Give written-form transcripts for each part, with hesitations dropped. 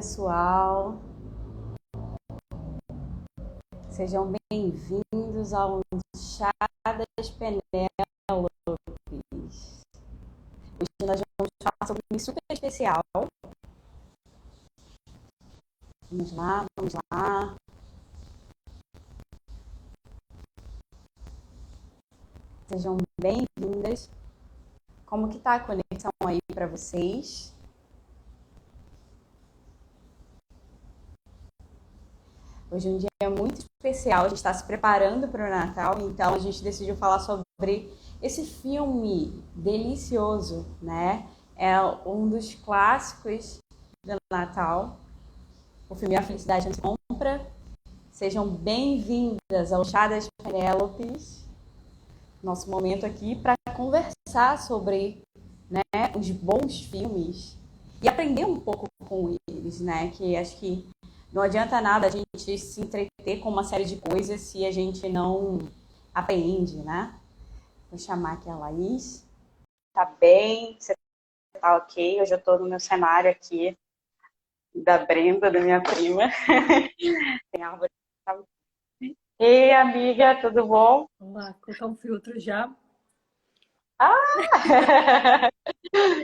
pessoal, sejam bem-vindos ao Chá das Penélopes. Hoje nós vamos falar sobre um super especial. Vamos lá, vamos lá. Sejam bem-vindas. Como que tá a conexão aí para vocês? Hoje é um dia muito especial, a gente está se preparando para o Natal, então a gente decidiu falar sobre esse filme delicioso, né? É um dos clássicos do Natal, o filme A Felicidade Não Se Compra. Sejam bem-vindas ao Chá das Penélopes, nosso momento aqui para conversar sobre, né, os bons filmes e aprender um pouco com eles, né? Que acho que não adianta nada a gente se entreter com uma série de coisas se a gente não aprende, né? Vou chamar aqui a Laís. Tá bem? Você tá ok? Hoje eu tô no meu cenário aqui da Brenda, da minha prima. Tem árvore. Ei, amiga, tudo bom? Vamos lá, colocar um filtro já. Ah!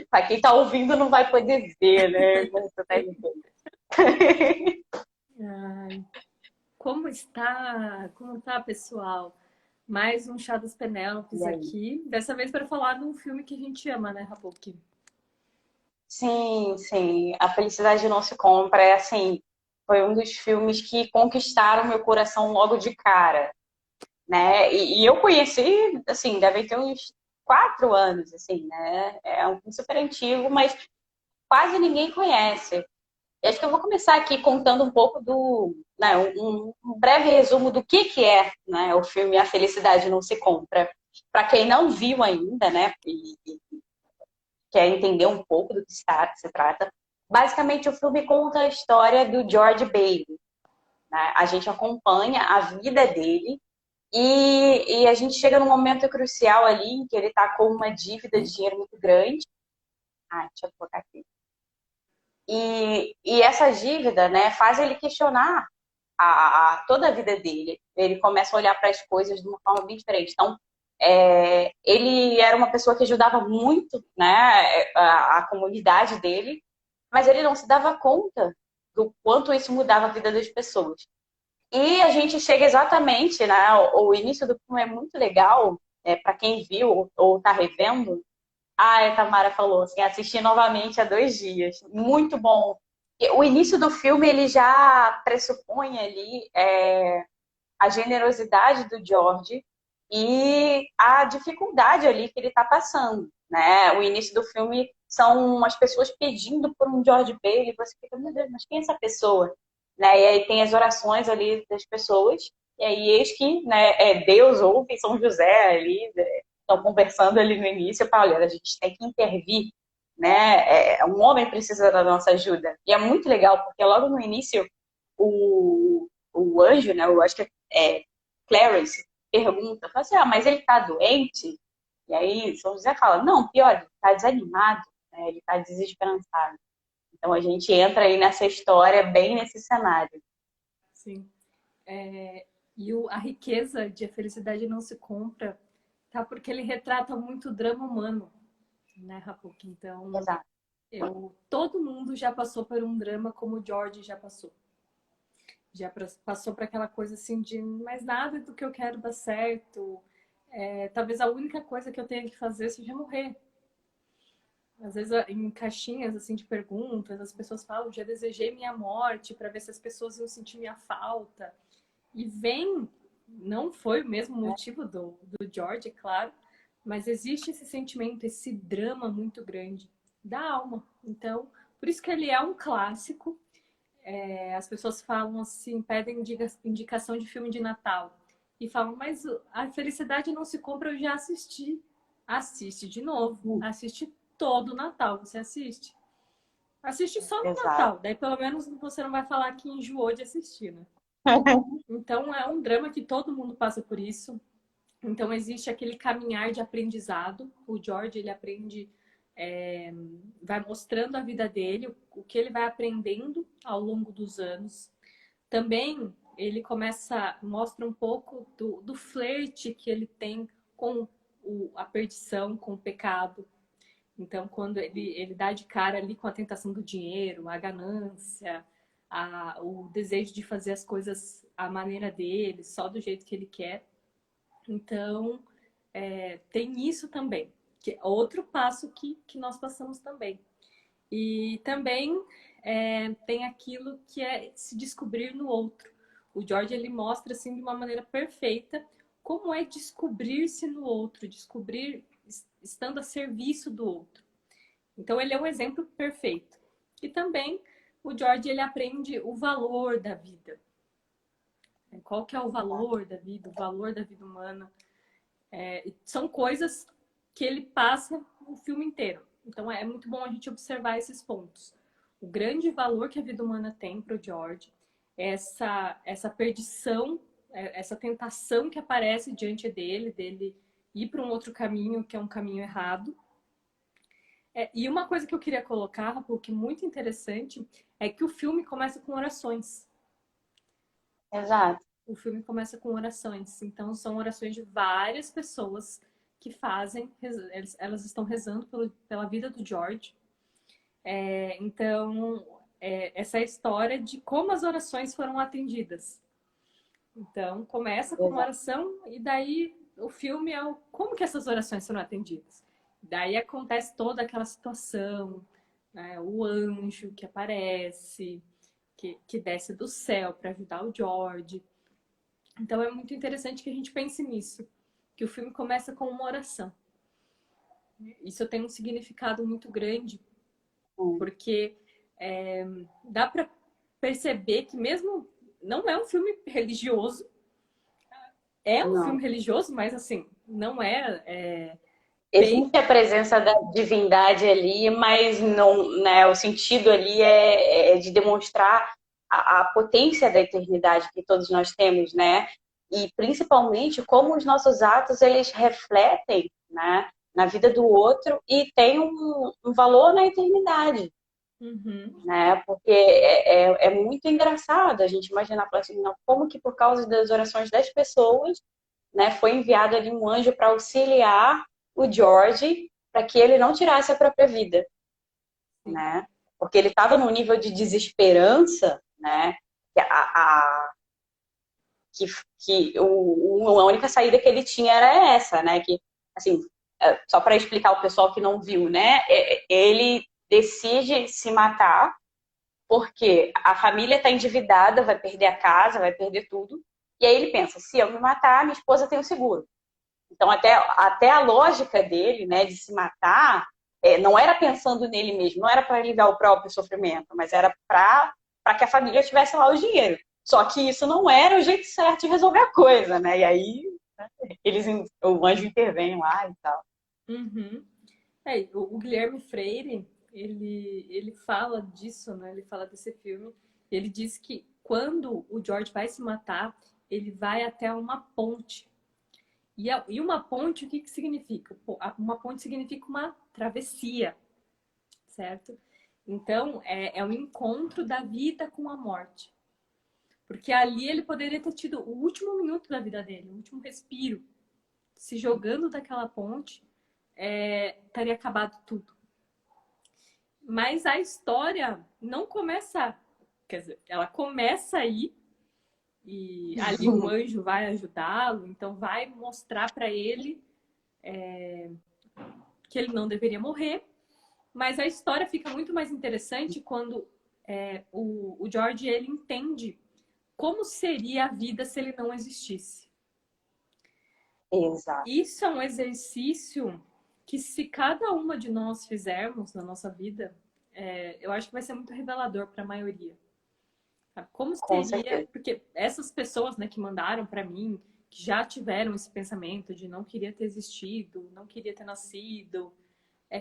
Pra quem tá ouvindo não vai poder ver, né? Como você tá vendo. Ai, Como tá, pessoal? Mais um Chá das E Penélopes aí? aqui. Dessa vez para falar de um filme que a gente ama, né, Rapoki? Sim, sim. A Felicidade Não Se Compra é assim, foi um dos filmes que conquistaram meu coração logo de cara, né? E eu conheci, assim, deve ter uns 4 anos, assim, né? É um filme super antigo, mas quase ninguém conhece. E acho que eu vou começar aqui contando um pouco né, um breve resumo do que é, né, o filme A Felicidade Não Se Compra. Para quem não viu ainda, né, e quer entender um pouco do que se trata, basicamente o filme conta a história do George Bailey, né? A gente acompanha a vida dele e a gente chega num momento crucial ali em que ele está com uma dívida de dinheiro muito grande. Ah, deixa eu colocar aqui. E essa dívida, né, faz ele questionar toda a vida dele. Ele começa a olhar para as coisas de uma forma bem diferente. Então, ele era uma pessoa que ajudava muito, né, a comunidade dele, mas ele não se dava conta do quanto isso mudava a vida das pessoas. E a gente chega exatamente, né, o início do filme é muito legal, para quem viu ou está revendo. A Tamara falou assim, assisti novamente há 2 dias. Muito bom. O início do filme ele já pressupõe ali a generosidade do George e a dificuldade ali que ele está passando, né? O início do filme são as pessoas pedindo por um George Bailey, você fica, meu Deus, mas quem é essa pessoa? Né? E aí tem as orações ali das pessoas, e aí eis que, né, Deus ouve São José ali, né, estão conversando ali no início, para olha, a gente tem que intervir, né? Um homem precisa da nossa ajuda. E é muito legal, porque logo no início o anjo, né, eu acho que Clarence, pergunta, fala assim, mas ele tá doente? E aí São José fala, não, pior, ele tá desanimado, né, ele tá desesperançado. Então a gente entra aí nessa história, bem nesse cenário. Sim. A riqueza de A Felicidade Não Se Compra tá porque ele retrata muito o drama humano, né, Rapoki? Então, Exato. todo mundo já passou por um drama como o George já passou. Passou por aquela coisa assim de mais nada do que eu quero dar certo. Talvez a única coisa que eu tenha que fazer seja morrer. Às vezes, em caixinhas assim de perguntas, as pessoas falam: já desejei minha morte para ver se as pessoas iam sentir minha falta. E não foi o mesmo motivo do George, é claro, mas existe esse sentimento, esse drama muito grande da alma. Então, por isso que ele é um clássico. As pessoas falam assim, pedem indicação de filme de Natal e falam, mas A Felicidade Não Se Compra, eu já assisti. Assiste de novo, assiste todo o Natal, você assiste. Assiste só no Exato. Natal, daí pelo menos você não vai falar que enjoou de assistir, né? Então é um drama que todo mundo passa por isso. Então existe aquele caminhar de aprendizado. O George, ele aprende vai mostrando a vida dele, o que ele vai aprendendo ao longo dos anos. Também ele mostra um pouco do flerte que ele tem com a perdição, com o pecado. Então, quando ele dá de cara ali com a tentação do dinheiro, a ganância, o desejo de fazer as coisas à maneira dele, só do jeito que ele quer. Então, tem isso também, que é outro passo que nós passamos também. E também tem aquilo que é se descobrir no outro. O George, ele mostra assim de uma maneira perfeita como é descobrir-se no outro, descobrir estando a serviço do outro. Então ele é um exemplo perfeito. E também o George, ele aprende o valor da vida. Qual que é o valor da vida, o valor da vida humana. São coisas que ele passa o filme inteiro. Então é muito bom a gente observar esses pontos. O grande valor que a vida humana tem para o George, essa perdição, essa tentação que aparece diante dele ir para um outro caminho, que é um caminho errado. E uma coisa que eu queria colocar, Rafa, que é muito interessante, é que o filme começa com orações. Exato. O filme começa com orações. Então, são orações de várias pessoas que fazem, elas estão rezando pela vida do George. Então, essa é a história de como as orações foram atendidas. Então, começa com uma oração e daí o filme é como que essas orações foram atendidas. Daí acontece toda aquela situação, né? O anjo que aparece, que desce do céu para ajudar o George. Então é muito interessante que a gente pense nisso, que o filme começa com uma oração. Isso tem um significado muito grande, porque dá para perceber que mesmo não é um filme religioso, é um filme religioso, mas assim, não existe a presença da divindade ali, mas não, né, o sentido ali é de demonstrar a potência da eternidade que todos nós temos, né? E principalmente como os nossos atos eles refletem, né, na vida do outro e tem um valor na eternidade. Né? Porque é muito engraçado a gente imaginar assim, não, como que por causa das orações das pessoas, né, foi enviado ali um anjo para auxiliar o George para que ele não tirasse a própria vida, né? Porque ele estava num nível de desesperança, né? A única saída que ele tinha era essa, né? Que, assim, só para explicar o pessoal que não viu, né? Ele decide se matar porque a família está endividada, vai perder a casa, vai perder tudo. E aí ele pensa, se eu me matar, minha esposa tem o seguro. Então, até a lógica dele, né, de se matar, não era pensando nele mesmo, não era para aliviar o próprio sofrimento, mas era para que a família tivesse lá o dinheiro. Só que isso não era o jeito certo de resolver a coisa, né? E aí o anjo intervém lá e tal. Uhum. O Guilherme Freire, ele fala disso, né? Ele fala desse filme. Ele diz que quando o George vai se matar, ele vai até uma ponte. E uma ponte, o que significa? Uma ponte significa uma travessia, certo? Então, é um encontro da vida com a morte. Porque ali ele poderia ter tido o último minuto da vida dele, o último respiro. Se jogando daquela ponte, estaria acabado tudo. Mas a história não começa, quer dizer, ela começa aí e ali o anjo vai ajudá-lo, então vai mostrar para ele que ele não deveria morrer. Mas a história fica muito mais interessante quando o George ele entende como seria a vida se ele não existisse. Exato. Isso é um exercício que se cada uma de nós fizermos na nossa vida, eu acho que vai ser muito revelador para a maioria. Como seria, porque essas pessoas, né, que mandaram para mim, que já tiveram esse pensamento de não queria ter existido, não queria ter nascido,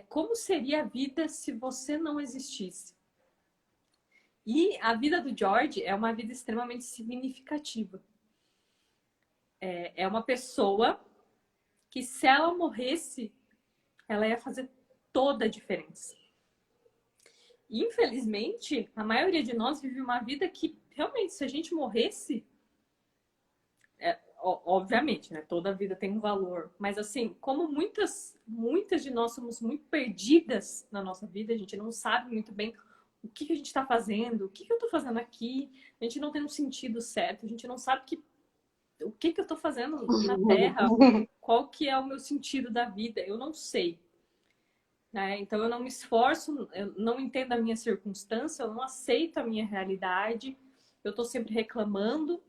como seria a vida se você não existisse? E a vida do George é uma vida extremamente significativa. É uma pessoa que, se ela morresse, ela ia fazer toda a diferença. E, infelizmente, a maioria de nós vive uma vida que, realmente, se a gente morresse, obviamente, né? Toda vida tem um valor. Mas, assim, como muitas de nós somos muito perdidas na nossa vida, a gente não sabe muito bem o que a gente está fazendo, o que eu estou fazendo aqui, a gente não tem um sentido certo, a gente não sabe o que eu estou fazendo na Terra, qual que é o meu sentido da vida, eu não sei. Né? Então, eu não me esforço, eu não entendo a minha circunstância, eu não aceito a minha realidade, eu estou sempre reclamando.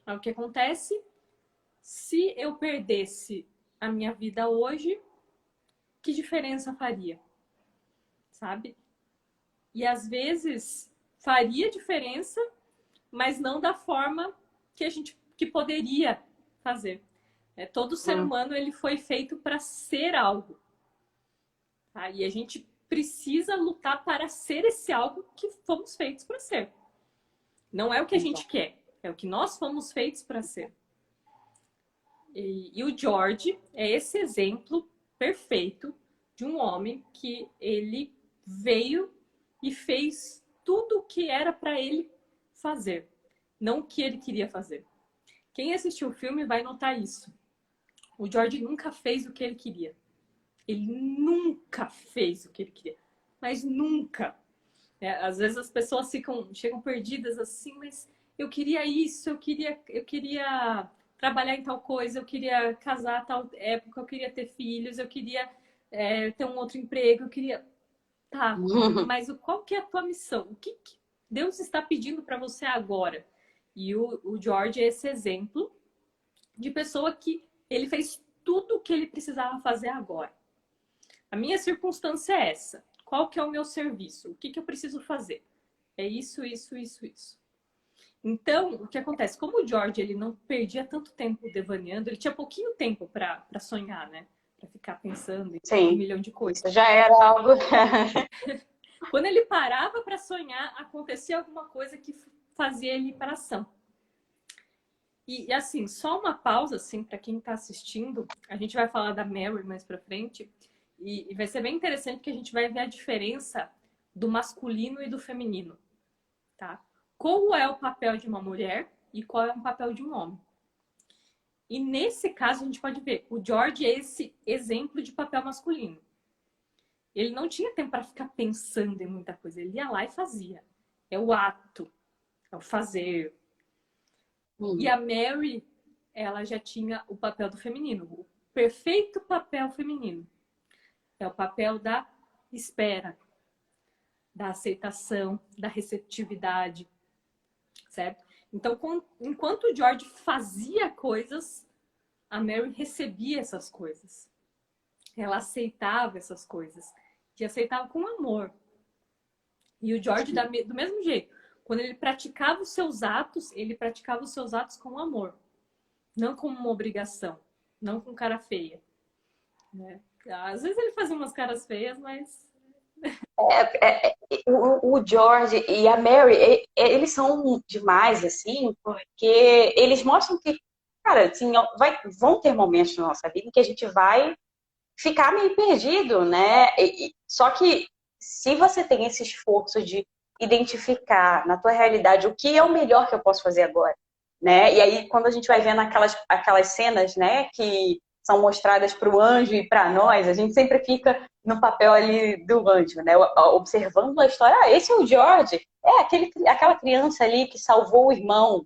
Aí, o que acontece? Se eu perdesse a minha vida hoje, que diferença faria? Sabe? E às vezes faria diferença, mas não da forma que poderia fazer. Todo ser humano ele foi feito para ser algo. Tá? E a gente precisa lutar para ser esse algo que fomos feitos para ser. Não é o que a gente quer, é o que nós fomos feitos para ser. E o George é esse exemplo perfeito de um homem que ele veio e fez tudo o que era para ele fazer, não o que ele queria fazer. Quem assistiu o filme vai notar isso. O George nunca fez o que ele queria. Ele nunca fez o que ele queria. Mas nunca. Às vezes as pessoas chegam perdidas assim, mas eu queria isso, eu queria trabalhar em tal coisa, eu queria casar a tal época, eu queria ter filhos, eu queria ter um outro emprego, eu queria... Tá, mas qual que é a tua missão? O que Deus está pedindo para você agora? E o George é esse exemplo de pessoa que ele fez tudo o que ele precisava fazer agora. A minha circunstância é essa. Qual que é o meu serviço? O que eu preciso fazer? É isso, isso, isso, isso. Então, o que acontece? Como o George ele não perdia tanto tempo devaneando, ele tinha pouquinho tempo para sonhar, né? Para ficar pensando em um milhão de coisas. Isso já era algo... Quando ele parava para sonhar, acontecia alguma coisa que fazia ele ir para ação. E assim, só uma pausa assim para quem está assistindo. A gente vai falar da Mary mais para frente e vai ser bem interessante porque a gente vai ver a diferença do masculino e do feminino, tá? Qual é o papel de uma mulher e qual é o papel de um homem? E nesse caso a gente pode ver, o George é esse exemplo de papel masculino. Ele não tinha tempo para ficar pensando em muita coisa. Ele ia lá e fazia. É o ato, é o fazer. E a Mary, ela já tinha o papel do feminino. O perfeito papel feminino. É o papel da espera, da aceitação, da receptividade. Certo? Então, enquanto o George fazia coisas, a Mary recebia essas coisas. Ela aceitava essas coisas. E aceitava com amor. E o George, do mesmo jeito, quando ele praticava os seus atos, ele praticava os seus atos com amor. Não como uma obrigação. Não com cara feia. Né? Às vezes ele fazia umas caras feias, mas... O George e a Mary, eles são demais, assim, porque eles mostram que, cara, assim, vão ter momentos na nossa vida em que a gente vai ficar meio perdido, né? Só que se você tem esse esforço de identificar na tua realidade o que é o melhor que eu posso fazer agora, né? E aí, quando a gente vai vendo aquelas cenas, né, que são mostradas para o anjo e para nós, a gente sempre fica no papel ali do anjo, né? Observando a história. Ah, esse é o George, aquela criança ali que salvou o irmão,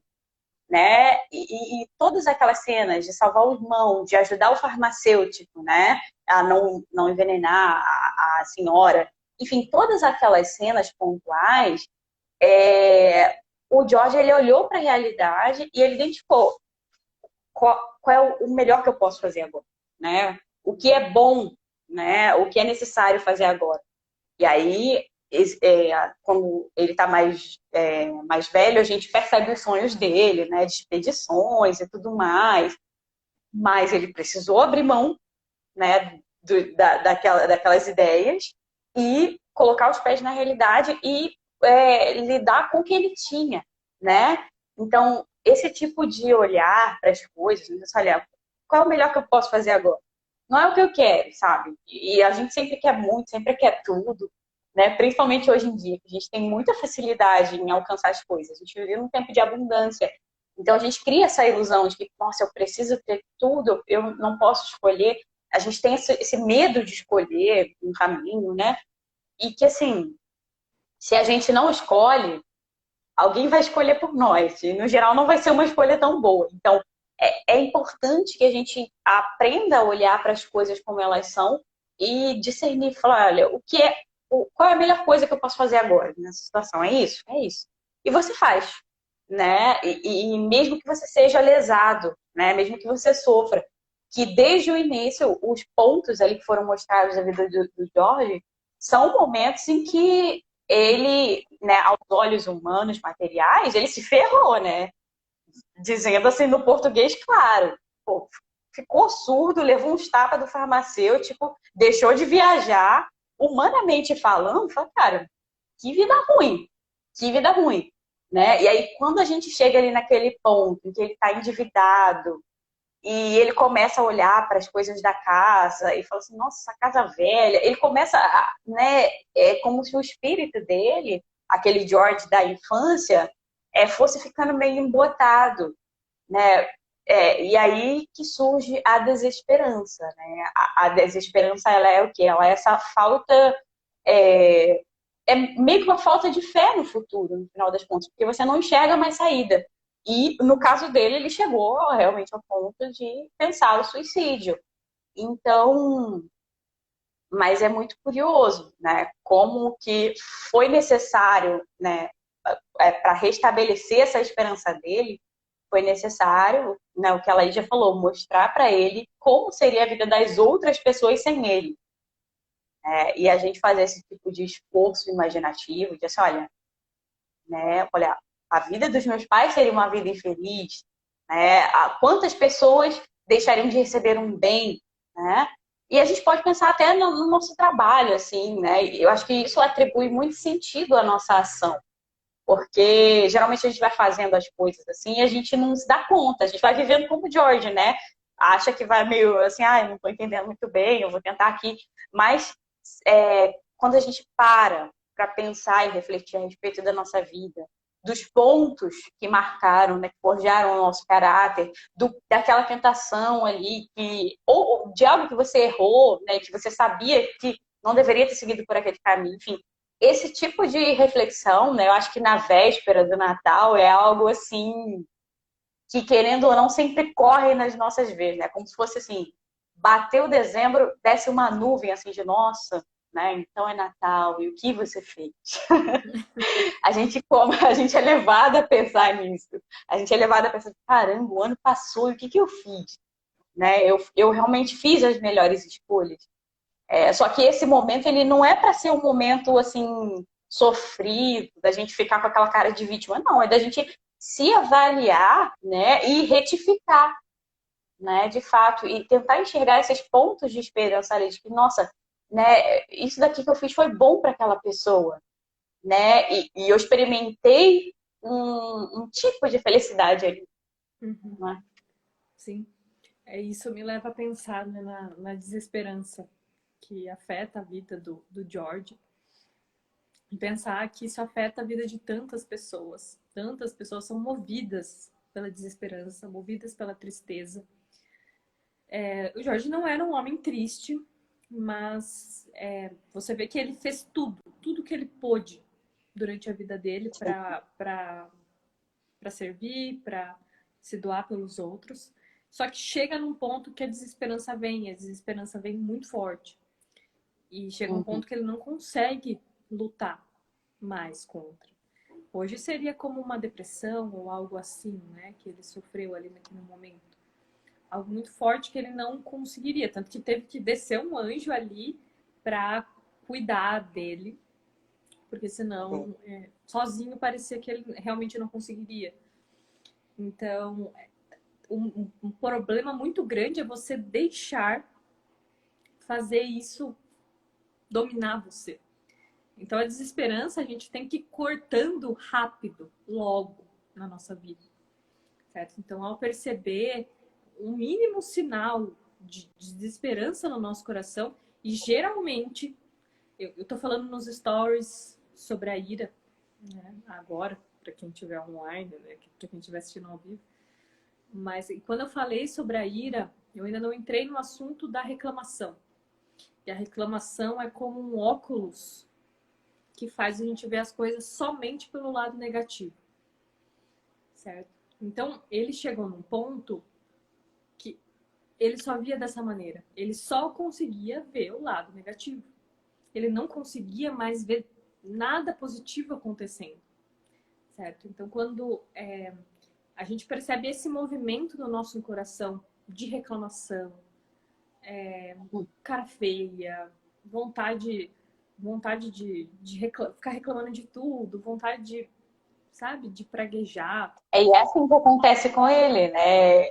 né? E todas aquelas cenas de salvar o irmão, de ajudar o farmacêutico, né? A não envenenar a senhora. Enfim, todas aquelas cenas pontuais, o George ele olhou para a realidade e ele identificou qual é o melhor que eu posso fazer agora, né? O que é bom, né? O que é necessário fazer agora. E aí, quando ele está mais velho, a gente percebe os sonhos dele, né? De expedições e tudo mais. Mas ele precisou abrir mão, né? Daquelas ideias e colocar os pés na realidade e lidar com o que ele tinha, né? Então, esse tipo de olhar para as coisas, olha, qual é o melhor que eu posso fazer agora? não é o que eu quero, sabe? E a gente sempre quer muito, sempre quer tudo, né? Principalmente hoje em dia, que a gente tem muita facilidade em alcançar as coisas. A gente vive num tempo de abundância. Então a gente cria essa ilusão de que, nossa, eu preciso ter tudo, eu não posso escolher. A gente tem esse medo de escolher um caminho, né? E que, assim, se a gente não escolhe, alguém vai escolher por nós. E, no geral, não vai ser uma escolha tão boa. Então, é importante que a gente aprenda a olhar para as coisas como elas são e discernir, falar, olha, qual é a melhor coisa que eu posso fazer agora nessa situação? É isso? É isso. E você faz, né? E mesmo que você seja lesado, né? Mesmo que você sofra, que desde o início, os pontos ali que foram mostrados na vida do George são momentos em que ele, né, aos olhos humanos, materiais, ele se ferrou, né? Dizendo assim no português, claro. Pô, ficou surdo, levou uns tapas do farmacêutico, deixou de viajar, humanamente falando, fala, cara, que vida ruim, que vida ruim, né? E aí, quando a gente chega ali naquele ponto em que ele está endividado e ele começa a olhar para as coisas da casa e fala assim, nossa, essa casa velha, ele começa, né, é como se o espírito dele, aquele George da infância, fosse ficando meio embotado, né? E aí que surge a desesperança, né? A desesperança, ela é o quê? Ela é essa falta, é, é meio que uma falta de fé no futuro, no final das contas, porque você não enxerga mais saída. E no caso dele, ele chegou realmente ao ponto de pensar o suicídio. Então, mas é muito curioso, né? Como que foi necessário, né, para restabelecer essa esperança dele, foi necessário, né, o que ela já falou, mostrar para ele como seria a vida das outras pessoas sem ele. E a gente fazer esse tipo de esforço imaginativo, de assim, olha, a vida dos meus pais seria uma vida infeliz, né? Quantas pessoas deixariam de receber um bem, né? E a gente pode pensar até no nosso trabalho, assim, né? Eu acho que isso atribui muito sentido à nossa ação. Porque geralmente a gente vai fazendo as coisas assim e a gente não se dá conta, a gente vai vivendo como o George, né? Acha que vai meio assim, eu não estou entendendo muito bem, eu vou tentar aqui. Mas quando a gente para pensar e refletir a respeito da nossa vida, dos pontos que marcaram, né, que forjaram o nosso caráter, daquela tentação ali, ou de algo que você errou, né, que você sabia que não deveria ter seguido por aquele caminho, enfim, esse tipo de reflexão, né, eu acho que na véspera do Natal é algo assim que, querendo ou não, sempre corre nas nossas veias, né? Como se fosse assim, bateu dezembro, desce uma nuvem assim de nossa, né? Então é Natal, e o que você fez? A gente é levado a pensar nisso. A gente é levado a pensar, caramba, o ano passou, e o que eu fiz? Né? Eu realmente fiz as melhores escolhas. Só que esse momento ele não é para ser um momento assim sofrido, da gente ficar com aquela cara de vítima, não, é da gente se avaliar, né, e retificar, né, de fato, e tentar enxergar esses pontos de esperança ali, de que, nossa, né, isso daqui que eu fiz foi bom para aquela pessoa, né, e eu experimentei um tipo de felicidade ali, Uhum. né? Sim, isso me leva a pensar, né, na desesperança que afeta a vida do George. E pensar que isso afeta a vida de tantas pessoas. Tantas pessoas são movidas pela desesperança, movidas pela tristeza. O Jorge não era um homem triste, mas você vê que ele fez tudo que ele pôde durante a vida dele para servir, para se doar pelos outros. Só que chega num ponto que a desesperança vem muito forte. E chega um Uhum. ponto que ele não consegue lutar mais contra. Hoje seria como uma depressão ou algo assim, né? Que ele sofreu ali naquele momento. Algo muito forte que ele não conseguiria. Tanto que teve que descer um anjo ali para cuidar dele. Porque senão, sozinho, parecia que ele realmente não conseguiria. Então, um problema muito grande é você deixar fazer isso dominar você. Então, a desesperança a gente tem que ir cortando rápido, logo, na nossa vida, certo? Então, ao perceber um mínimo sinal de desesperança no nosso coração. E geralmente, eu tô falando nos stories sobre a ira, né? Agora, para quem estiver online, né? Para quem estiver assistindo ao vivo. Mas quando eu falei sobre a ira, eu ainda não entrei no assunto da reclamação. E a reclamação é como um óculos que faz a gente ver as coisas somente pelo lado negativo, certo? Então, ele chegou num ponto que ele só via dessa maneira. Ele só conseguia ver o lado negativo. Ele não conseguia mais ver nada positivo acontecendo, certo? Então, quando a gente percebe esse movimento no nosso coração de reclamação, cara feia, vontade ficar reclamando de tudo, vontade de, sabe, de praguejar. E é assim que acontece com ele, né?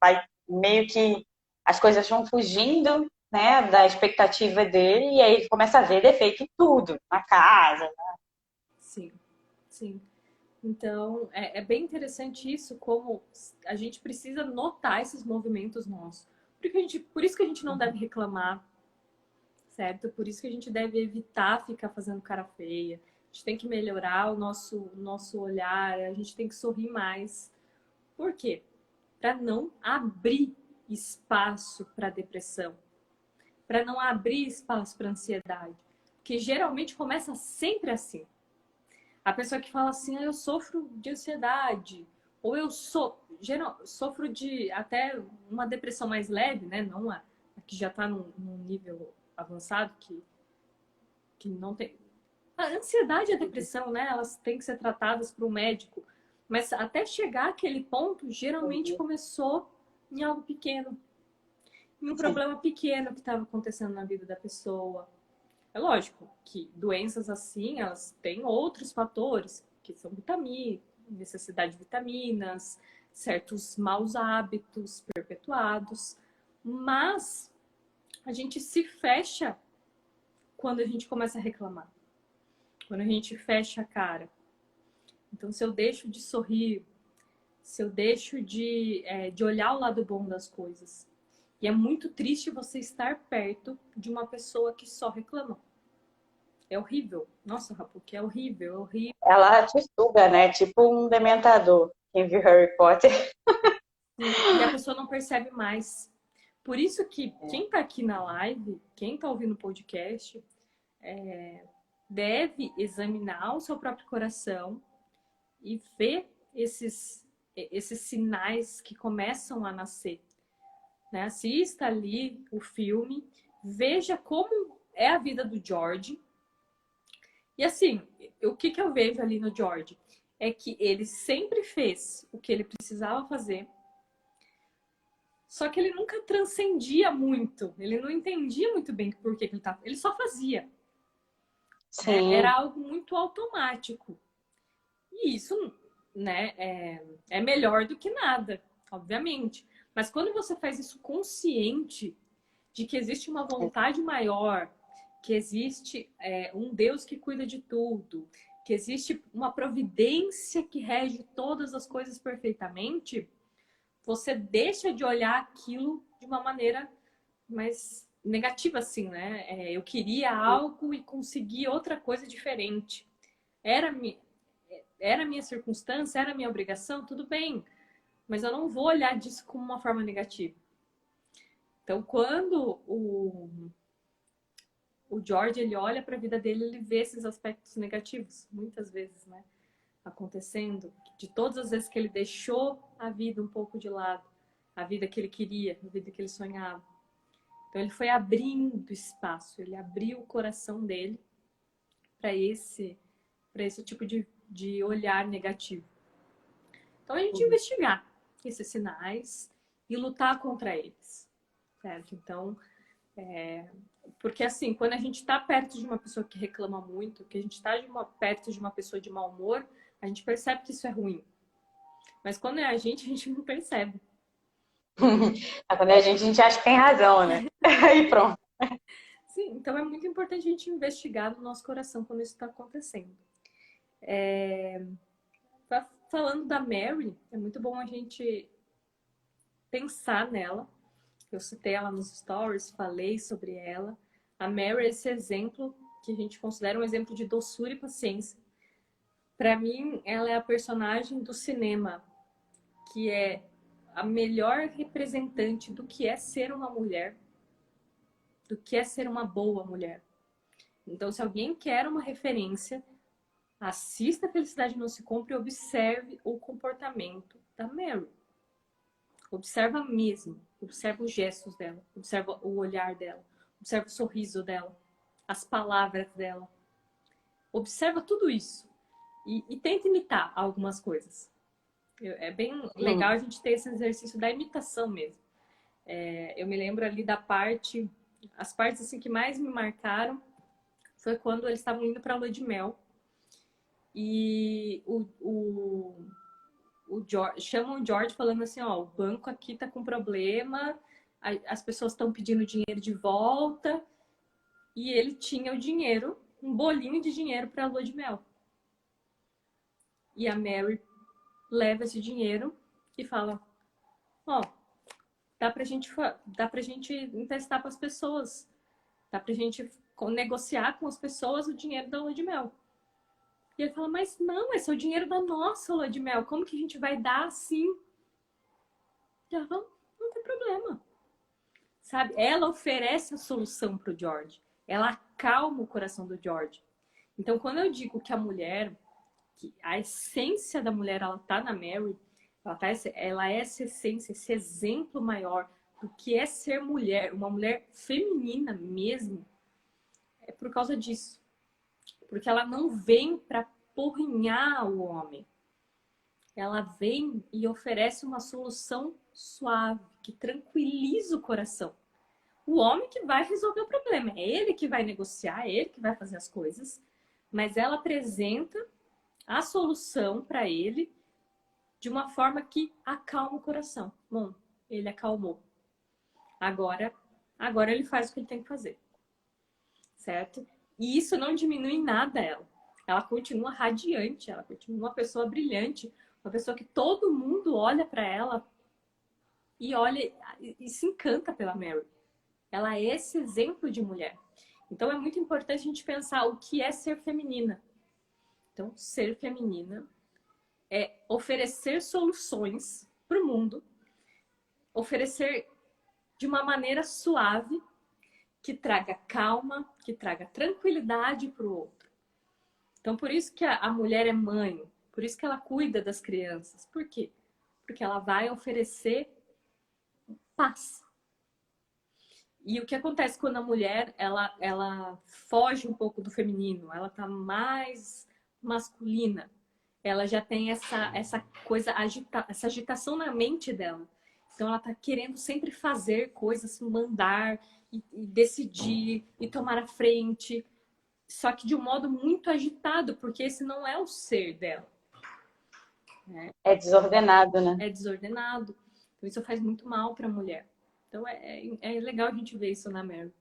Vai meio que as coisas vão fugindo, né, da expectativa dele, e aí ele começa a ver defeito em tudo, na casa. Sim, sim. Então, é bem interessante isso, como a gente precisa notar esses movimentos nossos. Por isso que a gente não deve reclamar, certo? Por isso que a gente deve evitar ficar fazendo cara feia. A gente tem que melhorar o nosso olhar, a gente tem que sorrir mais. Por quê? Para não abrir espaço para depressão, para não abrir espaço para ansiedade. Porque geralmente começa sempre assim. A pessoa que fala assim, eu sofro de ansiedade, ou sofro de até uma depressão mais leve, né? Não a que já está num nível avançado, que não tem. A ansiedade e a depressão, né? Elas têm que ser tratadas por um médico. Mas até chegar àquele ponto, geralmente começou em algo pequeno. Em um problema pequeno que estava acontecendo na vida da pessoa. É lógico que doenças assim, elas têm outros fatores, que são vitaminas, necessidade de vitaminas, certos maus hábitos perpetuados. Mas a gente se fecha quando a gente começa a reclamar. Quando a gente fecha a cara. Então, se eu deixo de sorrir, se eu deixo de olhar o lado bom das coisas. E é muito triste você estar perto de uma pessoa que só reclama. É horrível. Nossa, Rapo, que é horrível, é horrível. Ela te suga, né? Tipo um dementador. Quem viu Harry Potter. E a pessoa não percebe mais. Por isso que quem tá aqui na live, quem tá ouvindo o podcast, deve examinar o seu próprio coração e ver esses sinais que começam a nascer. Né? Assista ali o filme, veja como é a vida do George. E assim, o que eu vejo ali no George é que ele sempre fez o que ele precisava fazer, só que ele nunca transcendia muito, ele não entendia muito bem por que ele estava. Ele só fazia. Né? Era algo muito automático. E isso, né, é melhor do que nada, obviamente. Mas quando você faz isso consciente de que existe uma vontade maior, que existe um Deus que cuida de tudo, que existe uma providência que rege todas as coisas perfeitamente, você deixa de olhar aquilo de uma maneira mais negativa, assim, né? Eu queria algo e consegui outra coisa diferente. Era minha circunstância, era minha obrigação, tudo bem. Mas eu não vou olhar disso como uma forma negativa. Então, quando o George ele olha para a vida dele, ele vê esses aspectos negativos, muitas vezes, né? Acontecendo, de todas as vezes que ele deixou a vida um pouco de lado, a vida que ele queria, a vida que ele sonhava. Então ele foi abrindo espaço, ele abriu o coração dele para esse tipo de olhar negativo. Então a gente investigar esses sinais e lutar contra eles, certo? Então, porque assim, quando a gente está perto de uma pessoa que reclama muito, que a gente está perto de uma pessoa de mau humor, a gente percebe que isso é ruim. Mas quando é a gente não percebe. Quando a gente acha que tem razão, né? Aí pronto. Sim, então é muito importante a gente investigar no nosso coração quando isso está acontecendo. Falando da Mary, é muito bom a gente pensar nela Eu citei ela nos stories, falei sobre ela. A Mary é esse exemplo que a gente considera um exemplo de doçura e paciência. Para mim, ela é a personagem do cinema, que é a melhor representante do que é ser uma mulher, do que é ser uma boa mulher. Então, se alguém quer uma referência, assista Felicidade Não Se Compra e observe o comportamento da Mary. Observa mesmo. Observa os gestos dela. Observa o olhar dela. Observa o sorriso dela. As palavras dela. Observa tudo isso. E tenta imitar algumas coisas. É bem legal a gente ter esse exercício da imitação mesmo. Eu me lembro ali da parte... As partes assim, que mais me marcaram foi quando eles estavam indo para a lua de mel. E o George, chamam o George falando assim, ó, o banco aqui tá com problema, as pessoas estão pedindo dinheiro de volta, e ele tinha o dinheiro, um bolinho de dinheiro para a lua de mel. E a Mary leva esse dinheiro e fala, ó, dá pra gente emprestar para as pessoas, dá pra gente negociar com as pessoas o dinheiro da lua de mel. E ele fala, mas não, esse é o dinheiro da nossa lua de mel, como que a gente vai dar assim? E ela fala, não tem problema. Sabe? Ela oferece a solução para o George. Ela acalma o coração do George. Então, quando eu digo que a mulher, que a essência da mulher, ela tá na Mary, ela é essa essência, esse exemplo maior do que é ser mulher, uma mulher feminina mesmo, é por causa disso. Porque ela não vem para porrinhar o homem. Ela vem e oferece uma solução suave, que tranquiliza o coração. O homem que vai resolver o problema, é ele que vai negociar, é ele que vai fazer as coisas, mas ela apresenta a solução para ele de uma forma que acalma o coração. Bom, ele acalmou. Agora ele faz o que ele tem que fazer. Certo? E isso não diminui em nada ela. Ela continua radiante, ela continua uma pessoa brilhante, uma pessoa que todo mundo olha para ela e olha e se encanta pela Mary. Ela é esse exemplo de mulher. Então é muito importante a gente pensar o que é ser feminina. Então, ser feminina é oferecer soluções para o mundo, oferecer de uma maneira suave, que traga calma, que traga tranquilidade para o outro. Então, por isso que a mulher é mãe, por isso que ela cuida das crianças. Por quê? Porque ela vai oferecer paz. E o que acontece quando a mulher, ela foge um pouco do feminino, ela tá mais masculina, ela já tem essa coisa, essa agitação na mente dela. Então ela tá querendo sempre fazer coisas, mandar e decidir e tomar a frente, só que de um modo muito agitado, porque esse não é o ser dela. É desordenado, né? É desordenado. Então isso faz muito mal para a mulher. Então é legal a gente ver isso na Mary.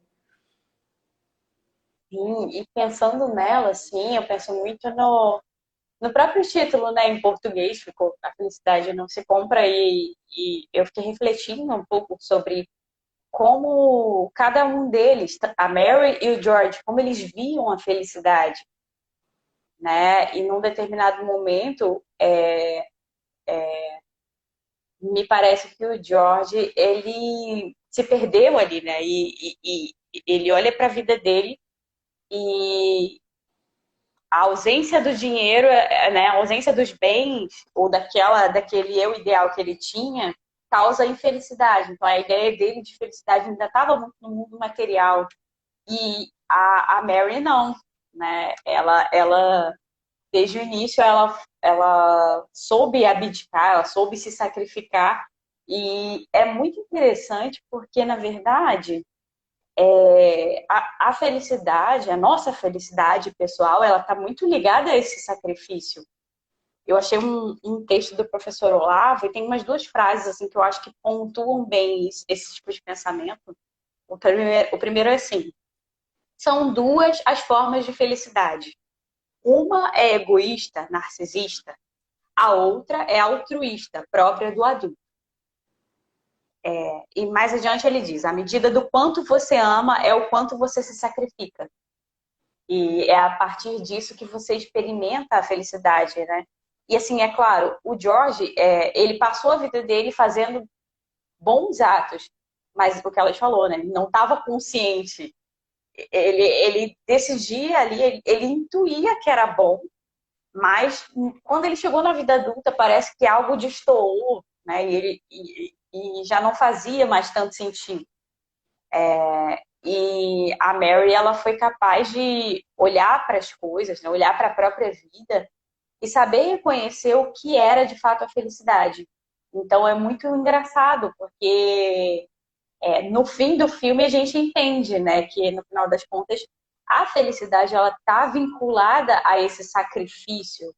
Sim, e pensando nela, assim, eu penso muito no próprio título, né? Em português ficou A Felicidade Não Se Compra, e eu fiquei refletindo um pouco sobre como cada um deles, a Mary e o George, como eles viam a felicidade, né? E num determinado momento, me parece que o George, ele se perdeu ali, né? E ele olha para a vida dele e a ausência do dinheiro, né? A ausência dos bens ou daquele eu ideal que ele tinha causa infelicidade. Então a ideia dele de felicidade ainda estava muito no mundo material. E a Mary não, né? Ela desde o início, ela soube abdicar, ela soube se sacrificar. E é muito interessante porque, na verdade, a felicidade, a nossa felicidade pessoal, ela está muito ligada a esse sacrifício. Eu achei um texto do professor Olavo e tem umas duas frases assim que eu acho que pontuam bem esse tipo de pensamento. O primeiro é assim: são duas as formas de felicidade. Uma é egoísta, narcisista, a outra é altruísta, própria do adulto. E mais adiante ele diz, a medida do quanto você ama é o quanto você se sacrifica. E é a partir disso que você experimenta a felicidade, né? E assim, é claro, o George, ele passou a vida dele fazendo bons atos, mas o que ela falou, né? Ele não estava consciente. Ele decidia ali, ele intuía que era bom, mas quando ele chegou na vida adulta, parece que algo destoou, né? E já não fazia mais tanto sentido. E a Mary, ela foi capaz de olhar para as coisas, né? Olhar para a própria vida e saber reconhecer o que era de fato a felicidade. Então é muito engraçado, porque no fim do filme a gente entende, né, que no final das contas a felicidade ela está vinculada a esse sacrifício,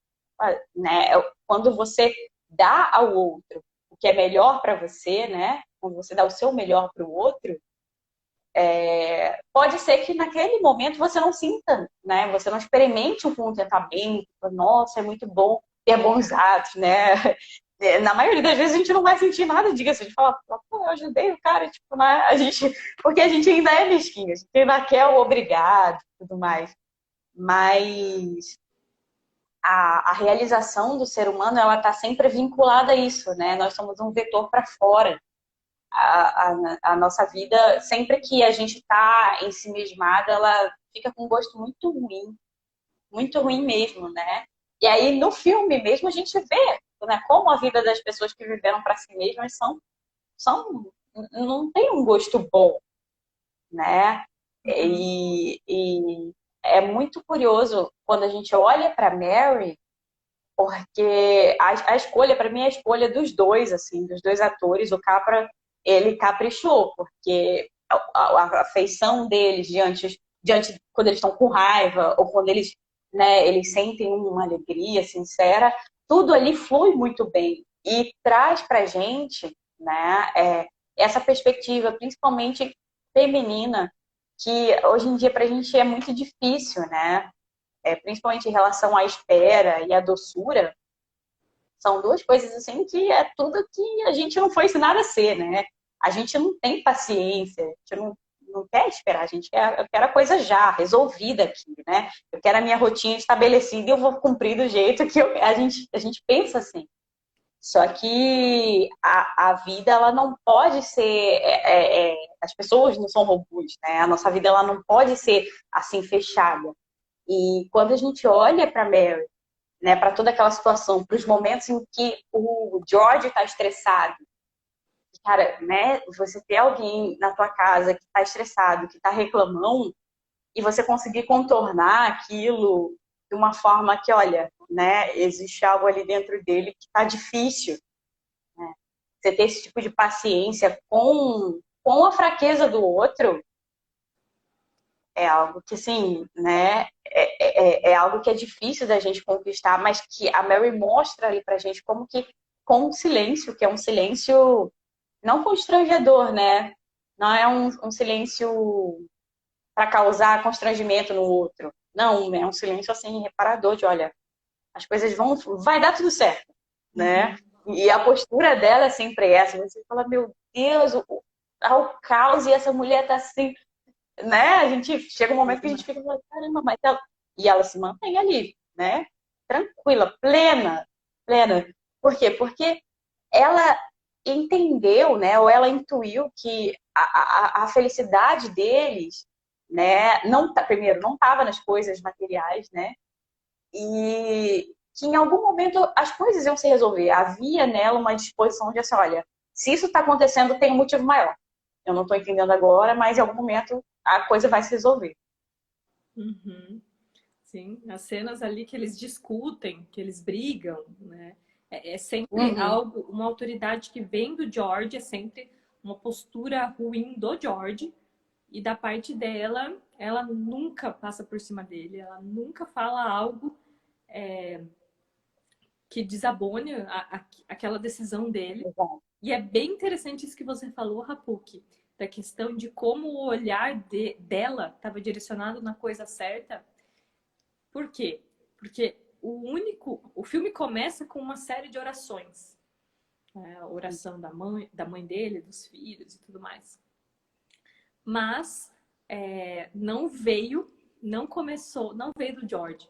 né? Quando você dá ao outro o que é melhor para você, né? Quando você dá o seu melhor para o outro, pode ser que naquele momento você não sinta, né? Você não experimente um contentamento, nossa, é muito bom ter bons atos, né? Na maioria das vezes a gente não vai sentir nada disso. A gente fala, pô, eu ajudei o cara, tipo, né? Porque a gente ainda é mesquinha, a gente ainda quer o obrigado e tudo mais. Mas a realização do ser humano, ela está sempre vinculada a isso, né? Nós somos um vetor para fora. A nossa vida, sempre que a gente está ensimismada, ela fica com um gosto muito ruim mesmo, né? E aí no filme mesmo a gente vê, né, como a vida das pessoas que viveram para si mesmas não tem um gosto bom, né? E é muito curioso quando a gente olha para Mary, porque a escolha, para mim, é a escolha dos dois, assim, dos dois atores. O Capra, ele caprichou, porque a afeição deles diante quando eles estão com raiva, ou quando eles, né, eles sentem uma alegria sincera, tudo ali flui muito bem. E traz pra gente, né, essa perspectiva, principalmente feminina, que hoje em dia pra gente é muito difícil, né? Principalmente em relação à espera e à doçura, são duas coisas assim que é tudo que a gente não foi ensinado a ser, né? A gente não tem paciência, a gente não quer esperar, a gente quer, eu quero a coisa já, resolvida aqui, né? Eu quero a minha rotina estabelecida e eu vou cumprir do jeito que a gente pensa assim. Só que a vida, ela não pode ser. As pessoas não são robôs, né? A nossa vida, ela não pode ser assim, fechada. E quando a gente olha para Mary, né, para toda aquela situação, para os momentos em que o George está estressado, cara, né, você ter alguém na tua casa que está estressado, que está reclamando, e você conseguir contornar aquilo de uma forma que, olha, né, existe algo ali dentro dele que está difícil, né? Você ter esse tipo de paciência com a fraqueza do outro, é algo que, assim, né, é algo que é difícil da gente conquistar, mas que a Mary mostra ali pra gente como que, com o silêncio, que é um silêncio não constrangedor, né? Não é um silêncio para causar constrangimento no outro. Não, é um silêncio, assim, reparador de, olha, as coisas vai dar tudo certo, né? E a postura dela é sempre essa. Você fala, meu Deus, o caos e essa mulher tá assim, né? A gente chega um momento que a gente fica falando, caramba, mas ela... E ela se mantém ali, né? Tranquila, plena. Por quê? Porque ela entendeu, né? Ou ela intuiu que a felicidade deles, né? Não, primeiro, não estava nas coisas materiais, né? E que em algum momento as coisas iam se resolver. Havia nela uma disposição de assim, olha, se isso está acontecendo, tem um motivo maior. Eu não estou entendendo agora, mas em algum momento a coisa vai se resolver. Uhum. Sim, as cenas ali que eles discutem, que eles brigam, né? É sempre Uhum. algo, uma autoridade que vem do George, é sempre uma postura ruim do George, e da parte dela, ela nunca passa por cima dele, ela nunca fala algo que desabone aquela decisão dele. Exato. E é bem interessante isso que você falou, Rapuki, da questão de como o olhar dela estava direcionado na coisa certa. Por quê? Porque o filme começa com uma série de orações. né? A oração da mãe dele, dos filhos e tudo mais. Mas não veio do George.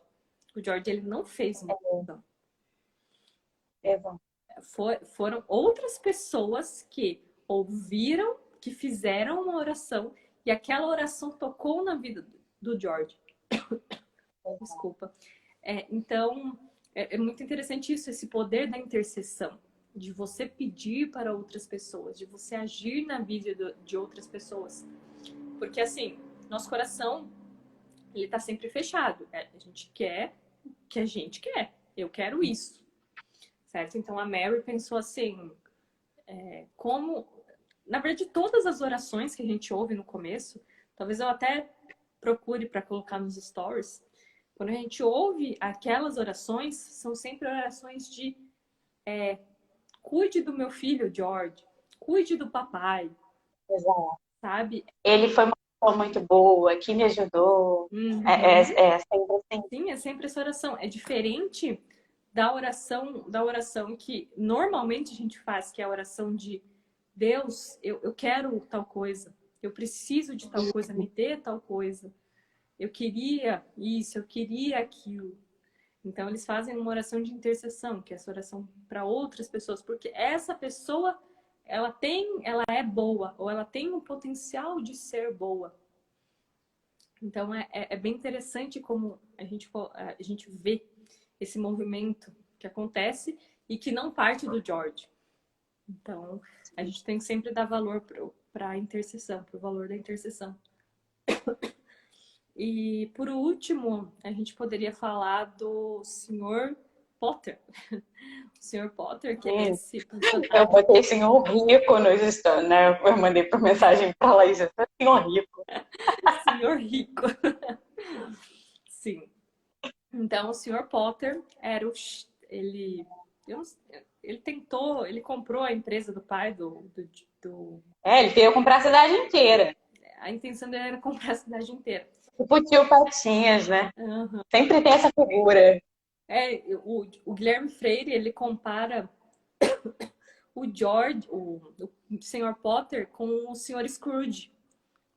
O George, ele não fez uma oração. Foram outras pessoas que ouviram, que fizeram uma oração, e aquela oração tocou na vida do George. Desculpa. Então, é muito interessante isso, esse poder da intercessão, de você pedir para outras pessoas, de você agir na vida de outras pessoas. Porque, assim, nosso coração, ele tá sempre fechado. A gente quer o que a gente quer. Eu quero isso. Certo? Então, a Mary pensou assim, como... Na verdade, todas as orações que a gente ouve no começo, talvez eu até procure para colocar nos stories, quando a gente ouve aquelas orações, são sempre orações de cuide do meu filho, George, cuide do papai. Exato. Sabe? Ele foi uma pessoa muito boa, que me ajudou. Uhum. Sempre assim. Sim, é sempre essa oração. É diferente da oração que normalmente a gente faz, que é a oração de Deus, eu quero tal coisa, eu preciso de tal coisa, me dê tal coisa. Eu queria isso, eu queria aquilo. Então, eles fazem uma oração de intercessão, que é essa oração para outras pessoas, porque essa pessoa, ela é boa, ou ela tem o potencial de ser boa. Então, é bem interessante como a gente vê esse movimento que acontece e que não parte do George. Então, a gente tem que sempre dar valor para a intercessão, para o valor da intercessão. E, por último, a gente poderia falar do Sr. Potter. O Sr. Potter, que é esse personagem... Eu botei Senhor Rico nos stories, né? Eu mandei por mensagem pra Laís, Senhor Rico. Senhor Rico. Sim. Então, o Sr. Potter era ele comprou a empresa do pai do... Ele queria comprar a cidade inteira. A intenção dele era comprar a cidade inteira. Tipo tio Patinhas, né? Uhum. Sempre tem essa figura. O Guilherme Freire, ele compara o George, o Sr. Potter, com o Sr. Scrooge,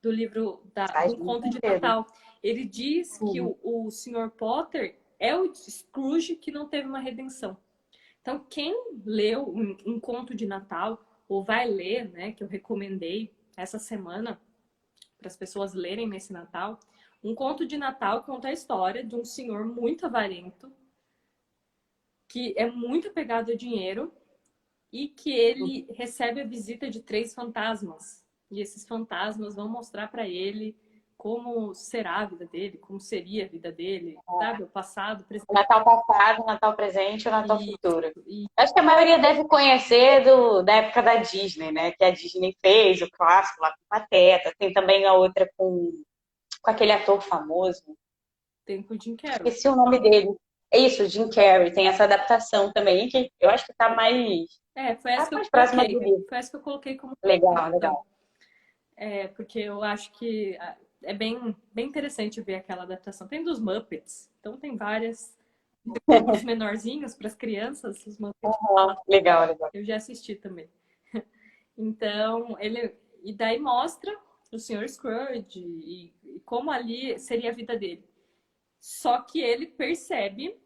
do livro do Conto de Natal. Ele diz que o Sr. Potter é o Scrooge que não teve uma redenção. Então, quem leu um conto de Natal, ou vai ler, né, que eu recomendei essa semana para as pessoas lerem nesse Natal, um conto de Natal conta a história de um senhor muito avarento, que é muito apegado ao dinheiro e que ele recebe a visita de 3 fantasmas. E esses fantasmas vão mostrar para ele como será a vida dele, como seria a vida dele, sabe? O passado, o presente. O Natal passado, o Natal presente e o Natal futuro. Acho que a maioria deve conhecer da época da Disney, né? Que a Disney fez, o clássico lá com Pateta. Tem também a outra com aquele ator famoso. Tem com o Jim Carrey. Esqueci o nome dele. É isso, Jim Carrey. Tem essa adaptação também, que eu acho que tá mais... foi essa que eu próxima coloquei. do livro. Foi essa que eu coloquei como... Legal. Porque eu acho que é bem interessante ver aquela adaptação. Tem dos Muppets, então tem várias. Os menorzinhos para as crianças, os Muppets. Legal. Eu já assisti também. Então, e daí mostra o Sr. Scrooge e como ali seria a vida dele. Só que ele percebe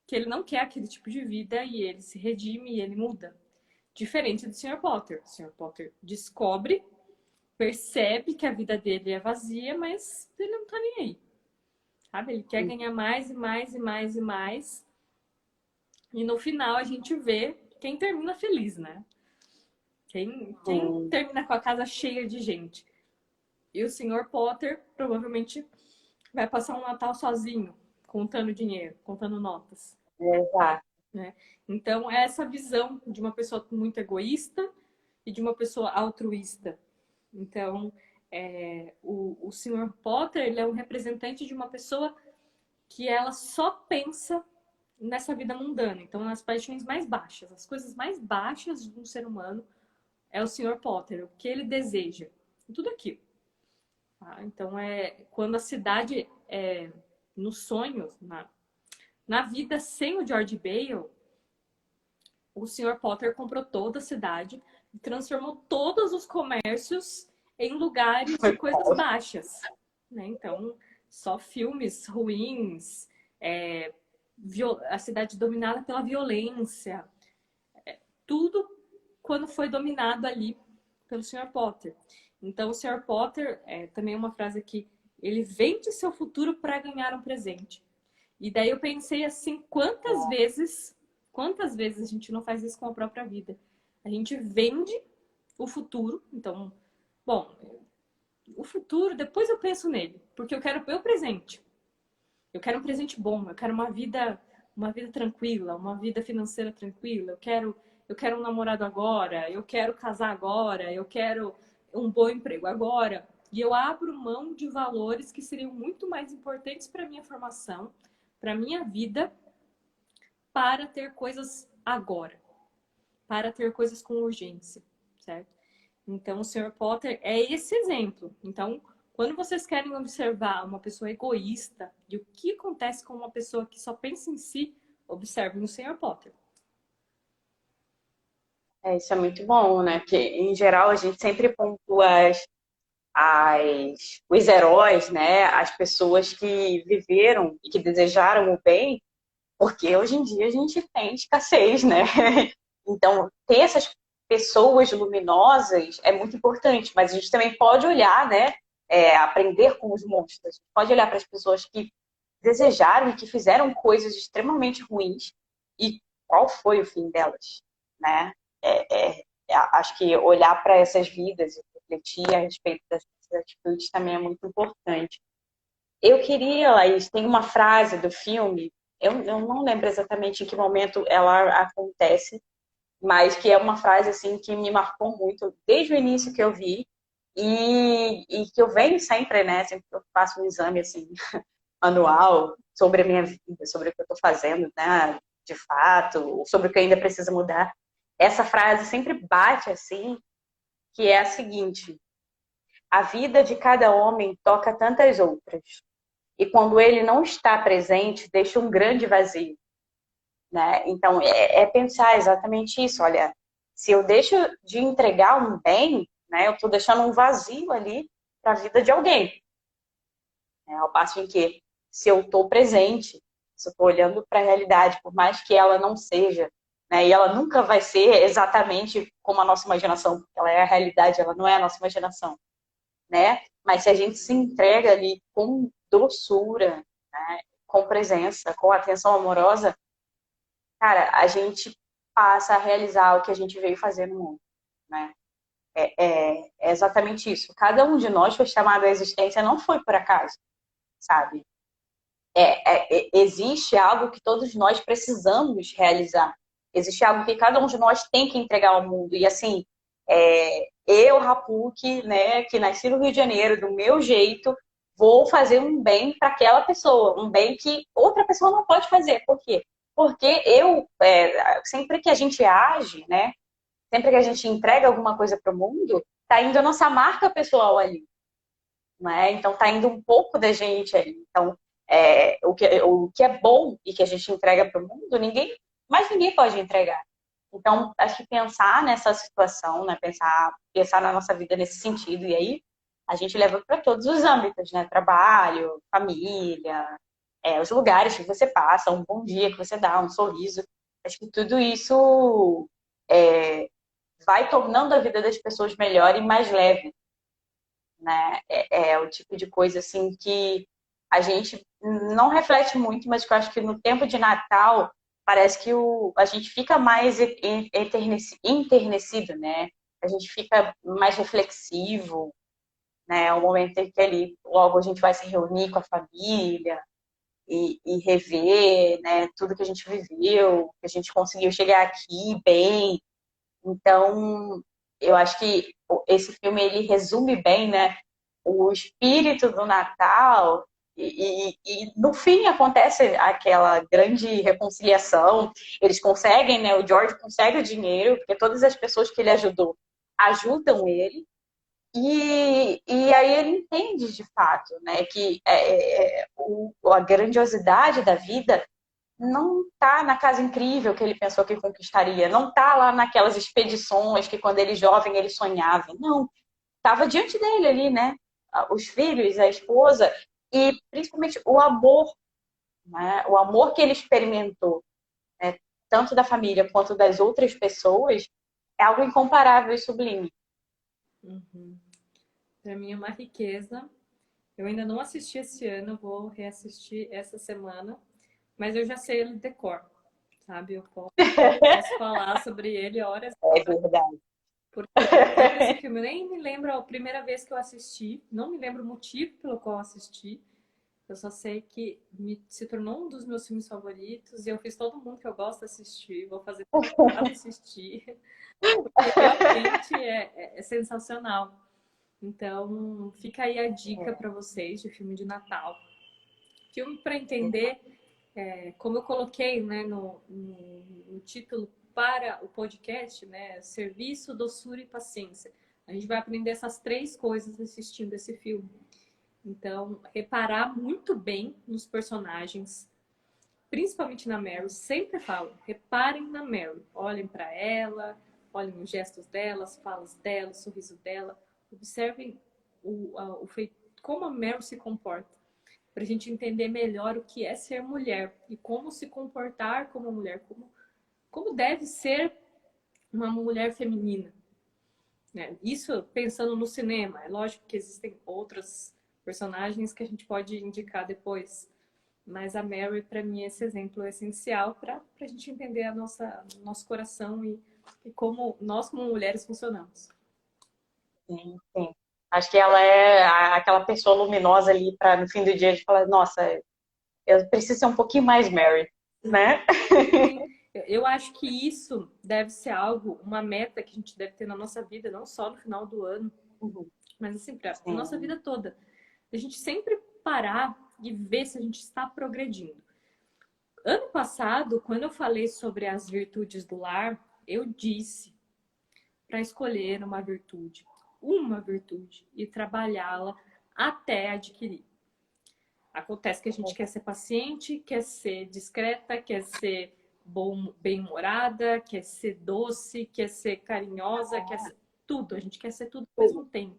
que ele não quer aquele tipo de vida e ele se redime e ele muda. Diferente do Sr. Potter. O Sr. Potter descobre, percebe que a vida dele é vazia, mas ele não tá nem aí. Sabe? Ele quer ganhar mais e mais e mais e mais. E no final a gente vê quem termina feliz, né? Quem termina com a casa cheia de gente. E o Sr. Potter provavelmente vai passar um Natal sozinho, contando dinheiro, contando notas. Exato. Né? Então, é essa visão de uma pessoa muito egoísta e de uma pessoa altruísta. Então, o Sr. Potter, ele é um representante de uma pessoa que ela só pensa nessa vida mundana. Então, nas paixões mais baixas, as coisas mais baixas de um ser humano é o Sr. Potter, o que ele deseja. Tudo aquilo. Tá? Então, quando a cidade nos sonhos, na vida sem o George Bale, o Sr. Potter comprou toda a cidade e transformou todos os comércios em lugares de coisas baixas, né? Então, só filmes ruins, a cidade dominada pela violência, tudo quando foi dominado ali pelo Sr. Potter. Então, o Sr. Potter, também uma frase aqui, ele vende seu futuro para ganhar um presente. E daí eu pensei assim, quantas vezes a gente não faz isso com a própria vida? A gente vende o futuro, então, bom, o futuro, depois eu penso nele, porque eu quero o meu presente. Eu quero um presente bom, eu quero uma vida tranquila, uma vida financeira tranquila, eu quero um namorado agora, eu quero casar agora, eu quero um bom emprego agora. E eu abro mão de valores que seriam muito mais importantes para minha formação, para minha vida, para ter coisas agora, para ter coisas com urgência, certo? Então, o Sr. Potter é esse exemplo. Então, quando vocês querem observar uma pessoa egoísta e o que acontece com uma pessoa que só pensa em si, observem o Sr. Potter. Isso é muito bom, né? Porque, em geral, a gente sempre pontua os heróis, né? As pessoas que viveram e que desejaram o bem, porque hoje em dia a gente tem escassez, né? Então, ter essas pessoas luminosas é muito importante, mas a gente também pode olhar, né? Aprender com os monstros. A gente pode olhar para as pessoas que desejaram e que fizeram coisas extremamente ruins e qual foi o fim delas, né? Acho que olhar para essas vidas e refletir a respeito dessas atitudes também é muito importante. Eu queria, Laís, tem uma frase do filme, eu não lembro exatamente em que momento ela acontece, mas que é uma frase assim que me marcou muito desde o início que eu vi e que eu venho sempre, né? Sempre que eu faço um exame assim anual sobre a minha vida, sobre o que eu estou fazendo, né? De fato, sobre o que ainda precisa mudar. Essa frase sempre bate assim, que é a seguinte: a vida de cada homem toca tantas outras, e quando ele não está presente, deixa um grande vazio, né? Então, pensar exatamente isso. Olha, se eu deixo de entregar um bem, né, eu estou deixando um vazio ali para a vida de alguém. Né? Ao passo em que, se eu estou presente, se eu estou olhando para a realidade, por mais que ela não seja, né, e ela nunca vai ser exatamente como a nossa imaginação, porque ela é a realidade, ela não é a nossa imaginação, né? Mas se a gente se entrega ali com doçura, né, com presença, com atenção amorosa, cara, a gente passa a realizar o que a gente veio fazer no mundo, né? É exatamente isso. Cada um de nós foi chamado à existência, não foi por acaso, sabe? Existe algo que todos nós precisamos realizar. Existe algo que cada um de nós tem que entregar ao mundo. E assim, eu, Rapuque, né, que nasci no Rio de Janeiro, do meu jeito, vou fazer um bem para aquela pessoa, um bem que outra pessoa não pode fazer. Por quê? Porque sempre que a gente age, né, sempre que a gente entrega alguma coisa para o mundo, tá indo a nossa marca pessoal ali, né? Então tá indo um pouco da gente ali. Então, o que é bom e que a gente entrega para o mundo, ninguém pode entregar. Então, acho que pensar nessa situação, né? Pensar na nossa vida nesse sentido, e aí a gente leva para todos os âmbitos, né? Trabalho, família, os lugares que você passa, um bom dia que você dá, um sorriso. Acho que tudo isso é, vai tornando a vida das pessoas melhor e mais leve, né? É o tipo de coisa assim que a gente não reflete muito, mas que eu acho que no tempo de Natal parece que a gente fica mais enternecido, né? A gente fica mais reflexivo, né? É o momento em que ali logo a gente vai se reunir com a família e rever, né? Tudo que a gente viveu, que a gente conseguiu chegar aqui bem. Então, eu acho que esse filme ele resume bem, né, o espírito do Natal e no fim acontece aquela grande reconciliação. Eles conseguem, né, o George consegue o dinheiro porque todas as pessoas que ele ajudou ajudam ele e aí ele entende de fato, né, que a grandiosidade da vida não tá na casa incrível que ele pensou que conquistaria, não tá lá naquelas expedições que quando ele jovem ele sonhava. Não, estava diante dele ali, né? Os filhos, a esposa e principalmente o amor, né? O amor que ele experimentou, né? Tanto da família quanto das outras pessoas, é algo incomparável e sublime. Uhum. Para mim é uma riqueza. Eu ainda não assisti esse ano, vou reassistir essa semana, mas eu já sei ele de decor, sabe? Eu posso falar sobre ele horas e É horas, verdade. porque esse filme eu nem me lembro a primeira vez que eu assisti, não me lembro o motivo pelo qual eu assisti. Eu só sei que se tornou um dos meus filmes favoritos e eu fiz todo mundo que eu gosto assistir, vou fazer todo mundo assistir, porque realmente é sensacional. Então, fica aí a dica para vocês de filme de Natal. Filme para entender, como eu coloquei, né, no título para o podcast, né, serviço, doçura e paciência. A gente vai aprender essas três coisas assistindo esse filme. Então, reparar muito bem nos personagens, principalmente na Mary. Sempre falo, reparem na Mary. Olhem para ela, olhem os gestos dela, as falas dela, o sorriso dela. Observem como a Mary se comporta, para a gente entender melhor o que é ser mulher e como se comportar como mulher, como deve ser uma mulher feminina. Né? Isso pensando no cinema. É lógico que existem outras personagens que a gente pode indicar depois, mas a Mary, para mim, é esse exemplo essencial para a gente entender nosso coração e como nós, como mulheres, funcionamos. Sim, sim. Acho que ela é aquela pessoa luminosa ali para no fim do dia a gente falar, nossa, eu preciso ser um pouquinho mais Mary, né? Sim, eu acho que isso deve ser algo, uma meta que a gente deve ter na nossa vida, não só no final do ano, mas assim, para a nossa Sim. vida toda. A gente sempre parar e ver se a gente está progredindo. Ano passado, quando eu falei sobre as virtudes do lar, eu disse para escolher uma virtude, e trabalhá-la até adquirir. Acontece que a gente quer ser paciente, quer ser discreta, quer ser bem-humorada, quer ser doce, quer ser carinhosa, quer ser tudo. A gente quer ser tudo ao mesmo tempo,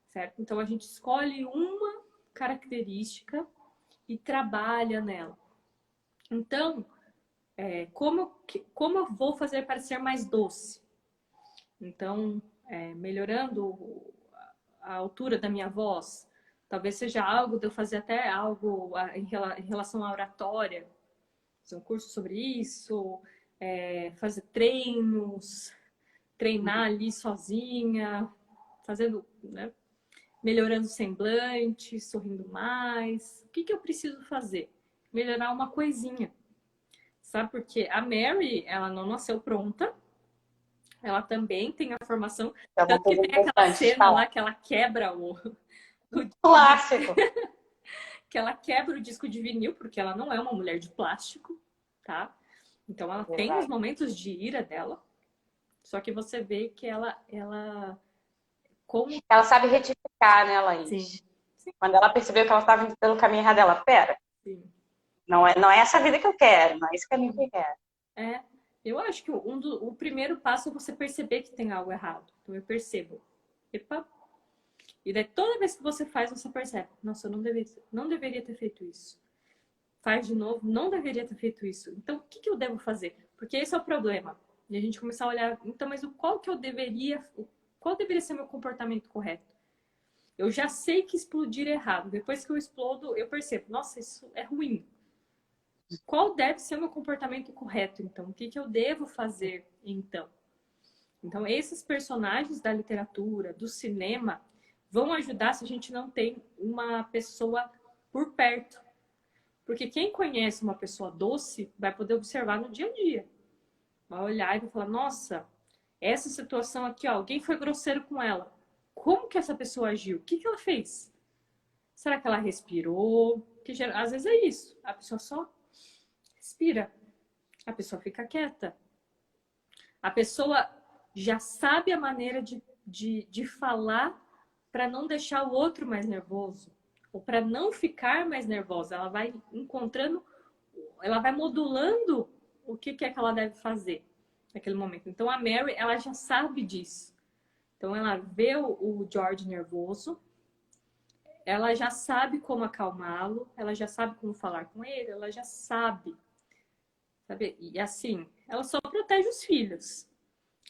certo? Então a gente escolhe uma característica e trabalha nela. Então, como eu vou fazer para ser mais doce? Então, melhorando a altura da minha voz, talvez seja algo de eu fazer até algo em relação à oratória, fazer um curso sobre isso, fazer treinos, treinar ali sozinha, fazendo, né, melhorando o semblante, sorrindo mais. O que eu preciso fazer? Melhorar uma coisinha. Sabe? Porque a Mary, ela não nasceu pronta. Ela também tem a formação. É uma Tanto que coisa tem aquela importante de cena lá falar. que ela quebra Clássico. que ela quebra o disco de vinil, porque ela não é uma mulher de plástico, tá? Então ela tem os Verdade. momentos de ira dela, só que você vê que ela como Ela sabe retificar, né, sim, Laís? Quando ela percebeu que ela estava indo pelo caminho errado, ela, pera, sim. não é essa vida que eu quero, não é esse caminho que eu quero. É, eu acho que o primeiro passo é você perceber que tem algo errado. Então eu percebo. Epa. E daí toda vez que você faz, você percebe. Nossa, eu não deveria ter feito isso. Faz de novo, não deveria ter feito isso. Então, o que eu devo fazer? Porque esse é o problema. E a gente começar a olhar, então, mas qual deveria ser meu comportamento correto? Eu já sei que explodir é errado. Depois que eu explodo, eu percebo, nossa, isso é ruim. Qual deve ser o meu comportamento correto, então? O que eu devo fazer, então? Então, esses personagens da literatura, do cinema, vão ajudar se a gente não tem uma pessoa por perto. Porque quem conhece uma pessoa doce vai poder observar no dia a dia. Vai olhar e vai falar, nossa, essa situação aqui, ó, alguém foi grosseiro com ela. Como que essa pessoa agiu? O que ela fez? Será que ela respirou? Que às vezes é isso. A pessoa só respira. A pessoa fica quieta. A pessoa já sabe a maneira de falar para não deixar o outro mais nervoso. Ou para não ficar mais nervosa. Ela vai encontrando ela vai modulando o que é que ela deve fazer naquele momento. Então a Mary, ela já sabe disso. Então ela vê o George nervoso, ela já sabe como acalmá-lo, ela já sabe como falar com ele, ela já sabe, sabe? E assim, ela só protege os filhos.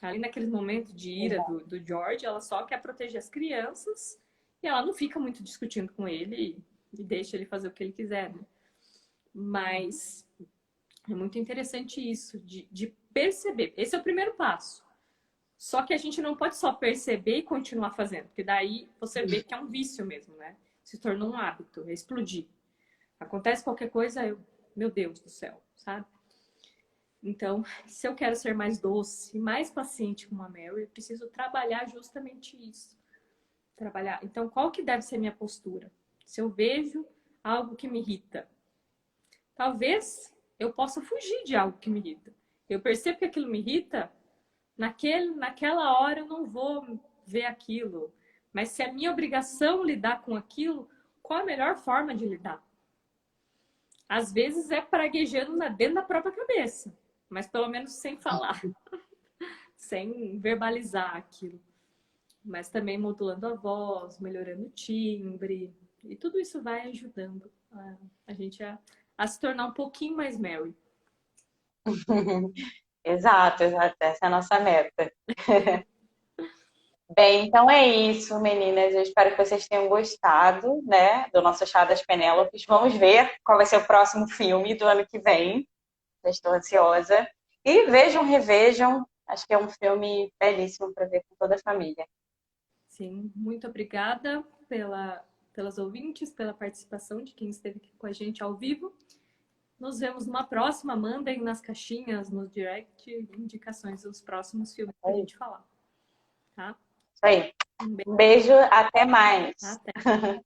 Ali naquele momento de ira do George, ela só quer proteger as crianças e ela não fica muito discutindo com ele e deixa ele fazer o que ele quiser, né? Mas é muito interessante isso, de perceber. Esse é o primeiro passo. Só que a gente não pode só perceber e continuar fazendo, porque daí você vê que é um vício mesmo, né? Se tornou um hábito, é explodir. Acontece qualquer coisa, meu Deus do céu, sabe? Então, se eu quero ser mais doce e mais paciente com a Mary, eu preciso trabalhar justamente isso. Trabalhar. Então, qual que deve ser minha postura? Se eu vejo algo que me irrita, talvez eu possa fugir de algo que me irrita. Eu percebo que aquilo me irrita, naquela hora eu não vou ver aquilo. Mas se é minha obrigação lidar com aquilo, qual a melhor forma de lidar? Às vezes é praguejando dentro da própria cabeça, mas pelo menos sem falar, sem verbalizar aquilo. Mas também modulando a voz, melhorando o timbre. E tudo isso vai ajudando a gente a se tornar um pouquinho mais Mary. Exato, exato. Essa é a nossa meta. Bem, então é isso, meninas. Eu espero que vocês tenham gostado, né, do nosso Chá das Penélopes. Vamos ver qual vai ser o próximo filme do ano que vem. Já estou ansiosa. E vejam, revejam. Acho que é um filme belíssimo para ver com toda a família. Sim, muito obrigada pelas ouvintes, pela participação de quem esteve aqui com a gente ao vivo. Nos vemos numa próxima. Mandem nas caixinhas, no direct, indicações dos próximos filmes para a gente falar. Tá? Isso aí. Um Um beijo, até mais. Até.